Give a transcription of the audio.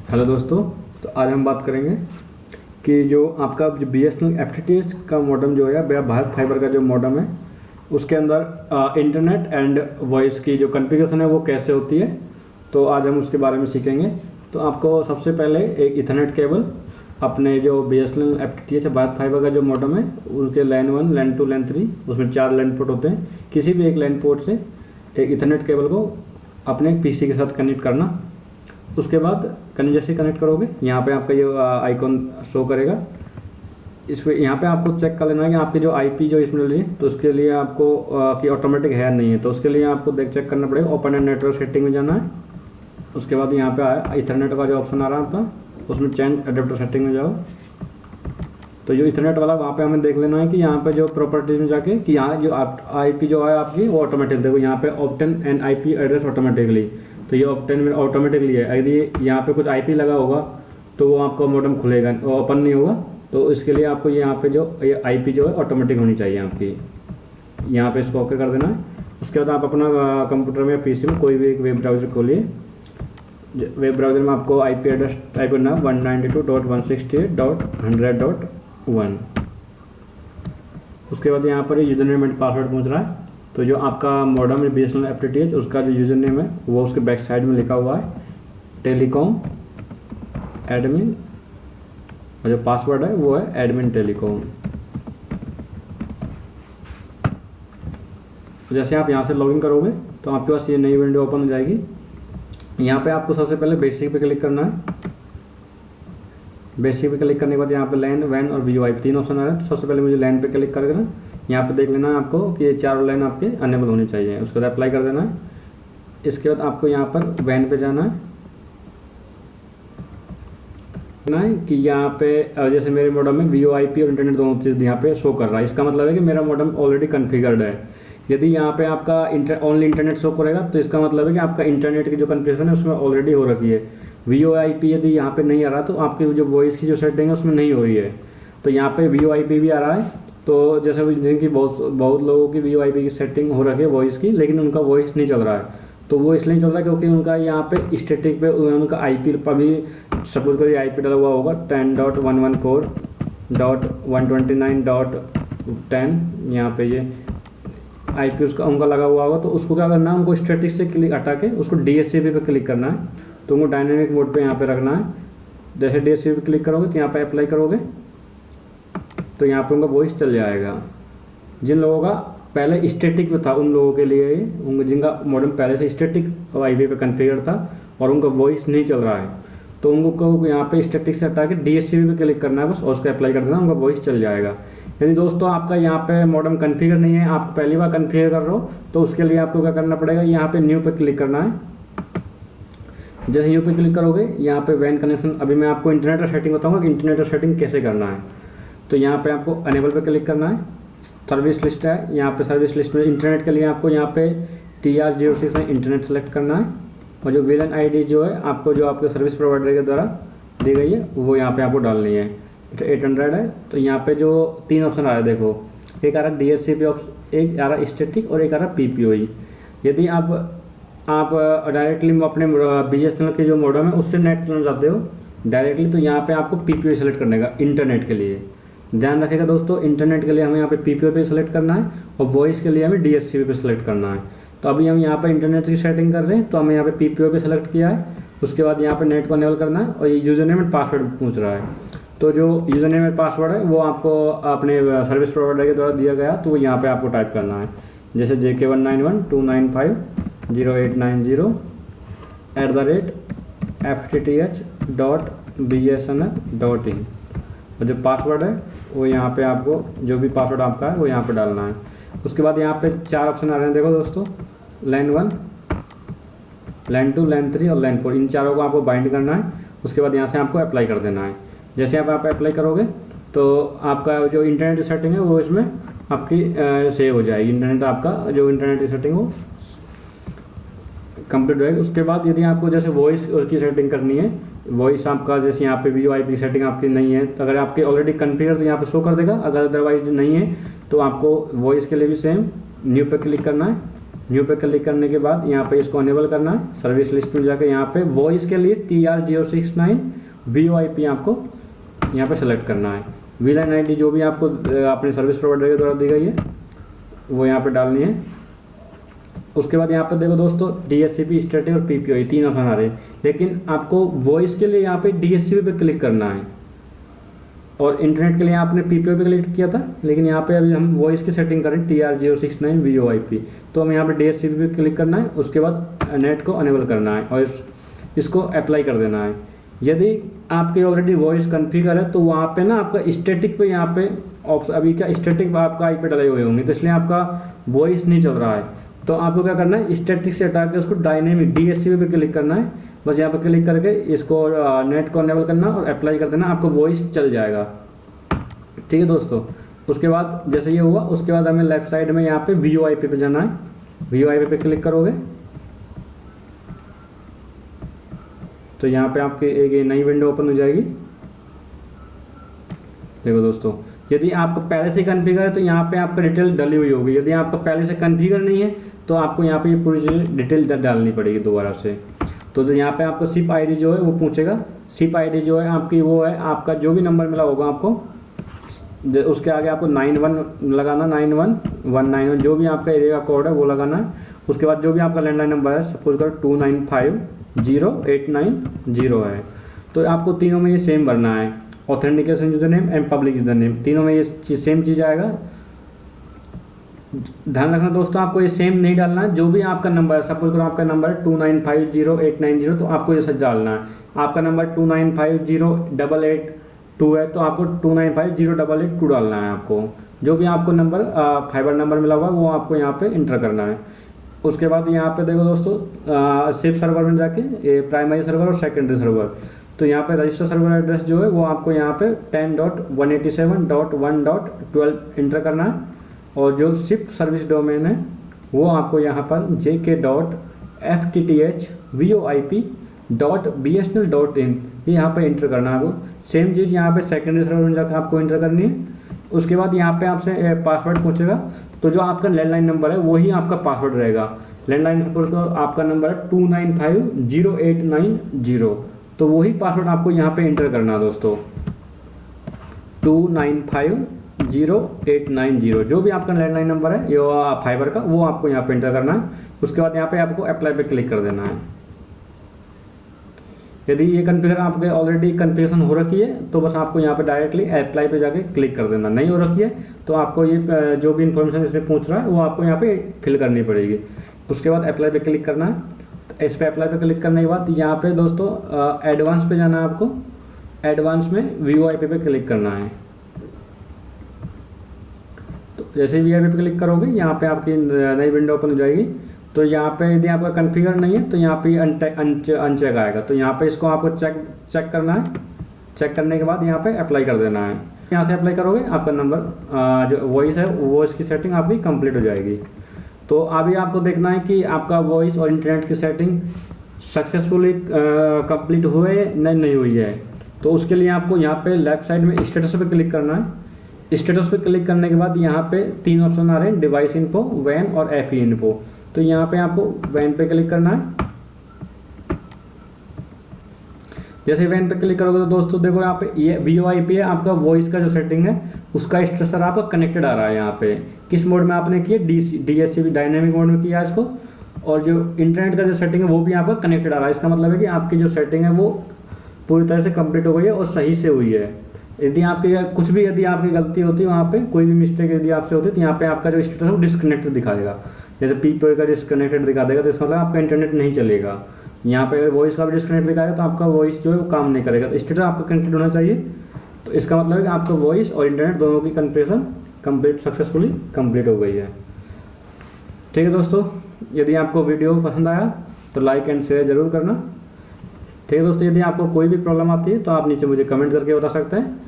Hello दोस्तों। तो आज हम बात करेंगे कि जो आपका जो BSNL FTTH का मॉडेम जो है या भारत फाइबर का जो मॉडेम है उसके अंदर इंटरनेट एंड वॉइस की जो कॉन्फ़िगरेशन है वो कैसे होती है। तो आज हम उसके बारे में सीखेंगे। तो आपको सबसे पहले एक इथरनेट केबल अपने जो BSNL FTTH है भारत फाइबर का जो मॉडेम है उसके LAN 1, LAN 2, LAN 3 उसमें 4 LAN पोर्ट होते हैं। किसी भी एक LAN पोर्ट से एक इथरनेट केबल को अपने PC के साथ कनेक्ट करना। उसके बाद जैसे कनेक्ट करोगे यहाँ पे आपका ये आइकॉन शो करेगा। इस पर यहाँ पे आपको चेक कर लेना है कि आपकी जो IP जो इसमें लिए तो उसके लिए आपको कि ऑटोमेटिक है नहीं है। तो उसके लिए आपको चेक करना पड़ेगा। ओपन एंड नेटवर्क सेटिंग में जाना है। उसके बाद यहाँ पे आया इथरनेट का जो ऑप्शन आ रहा है आपका उसमें चेंज अडेप्टर सेटिंग में जाओ। तो जो इथरनेट वाला वहाँ पे हमें देख लेना है कि यहाँ पे जो प्रॉपर्टीज में जाके कि यहाँ जो IP जो है आपकी वो ऑटोमेटिक देखो यहाँ पे obtain an IP address automatically. तो ये ऑब्टेन में ऑटोमेटिकली है। यदि यहाँ पे कुछ IP लगा होगा तो वो आपका मॉडेम खुलेगा, ओपन नहीं होगा। तो इसके लिए आपको यहाँ पे जो ये IP जो है ऑटोमेटिक होनी चाहिए आपकी। यहाँ पे इसको ओके कर देना है। उसके बाद आप अपना कंप्यूटर में PC में कोई भी एक वेब ब्राउज़र खोलिए। वेब ब्राउज़र में आपको IP एड्रेस टाइप करना है 192.168.100.1। उसके बाद यहाँ पर यूजर नेम एंड पासवर्ड पूछ रहा है। तो जो आपका मॉडेम है BSNL FTTH उसका जो यूजर नेम है वो उसके बैक साइड में लिखा हुआ है टेलीकॉम एडमिन और जो पासवर्ड है वो है एडमिन टेलीकॉम। जैसे आप यहाँ से लॉगिन करोगे तो आपके पास ये नई विंडो ओपन हो जाएगी। यहाँ पे आपको सबसे पहले बेसिक पे क्लिक करना है। बेसिक पे क्लिक करने के बाद यहाँ पे LAN, WAN और VoIP 3 ऑप्शन आ रहे हैं। तो सबसे पहले मुझे LAN पे क्लिक करके ना यहाँ पे देख लेना है आपको कि ये चारों लाइन आपके अनेबल होनी चाहिए। उसके बाद अप्लाई कर देना है। इसके बाद आपको यहाँ पर WAN पे जाना है कि यहाँ पे जैसे मेरे मॉडेम में VoIP और इंटरनेट दोनों चीज़ यहाँ पे शो कर रहा है। इसका मतलब है कि मेरा मॉडेम ऑलरेडी कन्फिगर्ड है। यदि यहाँ पे आपका ओनली इंटरनेट शो करेगा तो इसका मतलब है कि आपका इंटरनेट की जो कन्फिगरेशन है उसमें ऑलरेडी हो रखी है। VoIP यदि यहाँ पे नहीं आ रहा तो आपकी जो वॉइस की जो सेटिंग है उसमें नहीं हो रही है। तो यहाँ पे VoIP भी आ रहा है। तो जैसे जिनकी बहुत लोगों की VoIP की सेटिंग हो रखी है वॉइस की, लेकिन उनका वॉइस नहीं चल रहा है। तो वो इसलिए चल रहा है क्योंकि उनका यहाँ पे स्टैटिक पे उनका IP अभी सपोज करिए IP डाला हुआ होगा 10.114.129.10। यहाँ पे ये IP उसका उनका लगा हुआ होगा। तो उसको क्या करना है, उनको स्टैटिक से क्लिक हटा के उसको DHCP पे क्लिक करना है। तो उनको डायनेमिक मोड पे यहाँ पे रखना है। जैसे DHCP पे क्लिक करोगे तो यहाँ पे अप्लाई करोगे तो यहाँ पे उनका वॉइस चल जाएगा। जिन लोगों का पहले स्टैटिक पे था उन लोगों के लिए उनका जिनका मॉडेम पहले से स्टैटिक IP पे कॉन्फ़िगर था और उनका वॉइस नहीं चल रहा है तो उनको यहाँ पे स्टैटिक से हटा के DHCP पे क्लिक करना है बस और उसको अप्लाई कर देना, उनका वॉइस चल जाएगा। यदि दोस्तों आपका यहाँ पे मॉडेम कॉन्फ़िगर नहीं है, आप पहली बार कॉन्फ़िगर कर रहे हो तो उसके लिए आपको क्या करना पड़ेगा, यहाँ पे न्यू पे क्लिक करना है। जैसे न्यू पे क्लिक करोगे यहाँ पे WAN कनेक्शन, अभी मैं आपको इंटरनेट सेटिंग बताऊँगा कि इंटरनेट सेटिंग कैसे करना है। तो यहाँ पे आपको अनेबल पे क्लिक करना है। सर्विस लिस्ट है, यहाँ पे सर्विस लिस्ट में इंटरनेट के लिए आपको यहाँ पे TR06 से इंटरनेट सेलेक्ट करना है और जो VLAN ID जो है आपको जो आपके सर्विस प्रोवाइडर के द्वारा दी गई है वो यहाँ पे आपको डालनी है। 800 है। तो यहाँ पे जो 3 ऑप्शन आ रहा है देखो, एक आ रहा है DHCP ऑप्शन, एक आ रहा है स्टैटिक और एक आ रहा है PPOE। यदि आप डायरेक्टली अपने BSNL के जो मॉडेम है उससे नेट चलाना चाहते हो डायरेक्टली तो यहाँ पे आपको PPOE सेलेक्ट करने का इंटरनेट के लिए। ध्यान रखिएगा दोस्तों, इंटरनेट के लिए हमें यहाँ पे PPOE पे सेलेक्ट करना है और वॉइस के लिए हमें DHCP पे सेलेक्ट करना है। तो अभी हम यहाँ पे इंटरनेट की सेटिंग कर रहे हैं तो हमें यहाँ पे PPOE पे सेलेक्ट किया है। उसके बाद यहाँ पे नेट को अनेबल करना है और ये यूजर नेम एंड पासवर्ड पूछ रहा है। तो जो यूजर नेम एंड पासवर्ड है वो आपको अपने सर्विस प्रोवाइडर के द्वारा दिया गया तो वो यहाँ पर आपको टाइप करना है। जैसे JK191295/FTTH.BSNL.in और जो पासवर्ड है वो यहाँ पे आपको जो भी पासवर्ड आपका है वो यहाँ पे डालना है। उसके बाद यहाँ पे 4 ऑप्शन आ रहे हैं देखो दोस्तों, LAN 1, LAN 2, LAN 3 और LAN 4, इन चारों को आपको बाइंड करना है। उसके बाद यहाँ से आपको अप्लाई कर देना है। जैसे आप अप्लाई करोगे तो आपका जो इंटरनेट सेटिंग है वो इसमें आपकी सेव हो जाएगी। इंटरनेट आपका जो इंटरनेट सेटिंग हो कंप्लीट होएगी। उसके बाद यदि आपको जैसे वॉइस की सेटिंग करनी है, वॉइस आपका जैसे यहाँ पे VoIP की सेटिंग आपकी नहीं है तो अगर आपके ऑलरेडी कॉन्फ़िगर तो यहाँ पे शो कर देगा, अगर अदरवाइज नहीं है तो आपको वॉइस के लिए भी सेम न्यू पे क्लिक करना है। न्यू पे क्लिक करने के बाद यहाँ पे इसको अनेबल करना है। सर्विस लिस्ट में जाकर यहाँ पे वॉइस के लिए TR069 VoIP आपको यहाँ पे सेलेक्ट करना है। VLAN ID जो भी आपको अपने सर्विस प्रोवाइडर के द्वारा दी गई है वो यहाँ पे डालनी है। उसके बाद यहाँ पे देखो दोस्तों DHCP, स्टैटिक और PPO तीन ऑप्शन आ रहे हैं, लेकिन आपको वॉइस के लिए यहाँ पे DHCP पे क्लिक करना है और इंटरनेट के लिए आपने PPO पे क्लिक किया था, लेकिन यहाँ पे अभी हम वॉइस की सेटिंग करें TR069 VoIP, तो हम यहाँ पे DHCP पे क्लिक करना है। उसके बाद नेट को अनेबल करना है और इसको अप्लाई कर देना है। यदि आपके ऑलरेडी वॉइस कॉन्फ़िगर है तो वहाँ पे ना आपका स्टैटिक पे यहाँ पे ऑप्शन, अभी क्या स्टैटिक आपका IP डले हुए होंगे तो इसलिए आपका वॉइस नहीं चल रहा है। तो आपको क्या करना है, स्टैटिक से हटा के उसको डायनेमिक DHCP पे क्लिक करना है। बस यहाँ पे क्लिक करके इसको नेट को अनेबल करना और अप्लाई कर देना, आपको वॉइस चल जाएगा। ठीक है दोस्तों, उसके बाद जैसे ये हुआ उसके बाद हमें लेफ्ट साइड में यहाँ पे VoIP पे जाना है। VoIP पे क्लिक करोगे तो यहाँ पे आपके एक नई विंडो ओपन हो जाएगी। देखो दोस्तों, यदि आपको पहले से कॉन्फ़िगर है तो यहाँ पे आपका डिटेल डली हुई होगी। यदि आपका पहले से कॉन्फ़िगर नहीं है तो आपको यहाँ पे ये पूरी चीज़ डिटेल डालनी पड़ेगी दोबारा से। तो यहाँ पे आपको SIP ID जो है वो पूछेगा। SIP ID जो है आपकी वो है आपका जो भी नंबर मिला होगा आपको, उसके आगे आपको 91 लगाना, 91191 जो भी आपका एरिया कोड है वो लगाना है। उसके बाद जो भी आपका लैंडलाइन नंबर है, सपोज करो 2950890 है, तो आपको तीनों में ये सेम भरना है, authentication user name and public user name, तीनों में ये सेम चीज़ आएगा। ध्यान रखना दोस्तों, आपको ये सेम नहीं डालना है। जो भी आपका नंबर है, सपोज करो आपका नंबर है 2950890, तो आपको ये सच डालना है। आपका नंबर 2950882 है तो आपको 2950882 डालना है। आपको जो भी आपको नंबर फाइबर नंबर मिला हुआ है वो आपको यहाँ पे इंटर करना है। उसके बाद यहाँ पे देखो दोस्तों SIP सर्वर में जाके ये प्राइमरी सर्वर और सेकेंडरी सर्वर, तो यहाँ पे रजिस्टर सर्वर एड्रेस जो है वो आपको यहाँ पे 10.187.1.12 इंटर करना है और जो SIP सर्विस डोमेन है वो आपको यहाँ पर jk.ftthvoip.bsnl.in ये यहाँ पे इंटर करना है। आपको सेम चीज़ यहाँ पे सेकेंडरी सर्वर में जाकर आपको इंटर करनी है। उसके बाद यहाँ पे आपसे पासवर्ड पूछेगा, तो जो आपका लैंडलाइन नंबर है वही आपका पासवर्ड रहेगा। लैंडलाइन सपोज करो आपका नंबर है 2950890, तो वही पासवर्ड आपको यहाँ पे इंटर करना है दोस्तों, 2950890 जो भी आपका लैंडलाइन नंबर है ये फाइबर का वो आपको यहाँ पे इंटर करना है। उसके बाद यहाँ पे आपको अप्लाई पे क्लिक कर देना है। यदि ये कॉन्फ़िगर आपके ऑलरेडी कॉन्फ़िगरेशन हो रखी है तो बस आपको यहाँ पे डायरेक्टली अप्लाई पे जाके क्लिक कर देना। नहीं हो रखी है तो आपको ये जो भी इन्फॉर्मेशन इसमें पूछ रहा है वो आपको यहाँ पे फिल करनी पड़ेगी। उसके बाद अप्लाई पे क्लिक करना है। इस पर अप्लाई पे क्लिक करने के बाद यहाँ पे दोस्तों एडवांस पे जाना है। आपको एडवांस में VoIP पे क्लिक करना है। तो जैसे ही VoIP पे क्लिक करोगे यहाँ पे आपकी नई विंडो ओपन हो जाएगी। तो यहाँ पे यदि आपका कॉन्फ़िगर नहीं है तो यहाँ पे अनचेक आएगा, तो यहाँ पे इसको आपको चेक करना है। चेक करने के बाद यहाँ पे अप्लाई कर देना है। यहाँ से अप्लाई करोगे आपका नंबर जो वॉइस है वो इसकी सेटिंग आपकी कंप्लीट हो जाएगी। तो अभी आपको देखना है कि आपका वॉइस और इंटरनेट की सेटिंग सक्सेसफुली कंप्लीट हुए नहीं हुई है। तो उसके लिए आपको यहाँ पे लेफ्ट साइड में स्टेटस पे क्लिक करना है। स्टेटस पे क्लिक करने के बाद यहाँ पे तीन ऑप्शन आ रहे हैं, डिवाइस इन्फो, वैन और FE इन्फो। तो यहाँ पे आपको वैन पे क्लिक करना है। जैसे वैन पे क्लिक करोगे तो दोस्तों देखो यहाँ पे ये VoIP है, आपका वॉइस का जो सेटिंग है उसका स्ट्रक्चर आपका कनेक्टेड आ रहा है। यहाँ पे किस मोड में आपने किया, DHCP डायनेमिक मोड में किया इसको, और जो इंटरनेट का जो सेटिंग है वो भी आपका कनेक्टेड आ रहा है। इसका मतलब है कि आपकी जो सेटिंग है वो पूरी तरह से कंप्लीट हो गई है और सही से हुई है। यदि आपकी कुछ भी यदि आपकी गलती होती है, वहाँ पे कोई भी मिस्टेक यदि आपसे होती है तो यहाँ पे आपका जो स्टेटस है वो डिस्कनेक्टेड दिखाएगा। जैसे PPO का डिस्कनेक्टेड दिखा देगा तो इसका मतलब आपका इंटरनेट नहीं चलेगा। यहाँ पे अगर वॉइस का भी डिस्कनेक्ट दिखाएगा तो आपका वॉइस जो है वो काम नहीं करेगा। तो स्टेटस आपका कनेक्टेड होना चाहिए। तो इसका मतलब है कि आपका वॉइस और इंटरनेट दोनों की कन्फिगरेशन कंप्लीट सक्सेसफुली कंप्लीट हो गई है। ठीक है दोस्तों, यदि आपको वीडियो पसंद आया तो लाइक एंड शेयर जरूर करना। ठीक है दोस्तों, यदि आपको कोई भी प्रॉब्लम आती है तो आप नीचे मुझे कमेंट करके बता सकते हैं।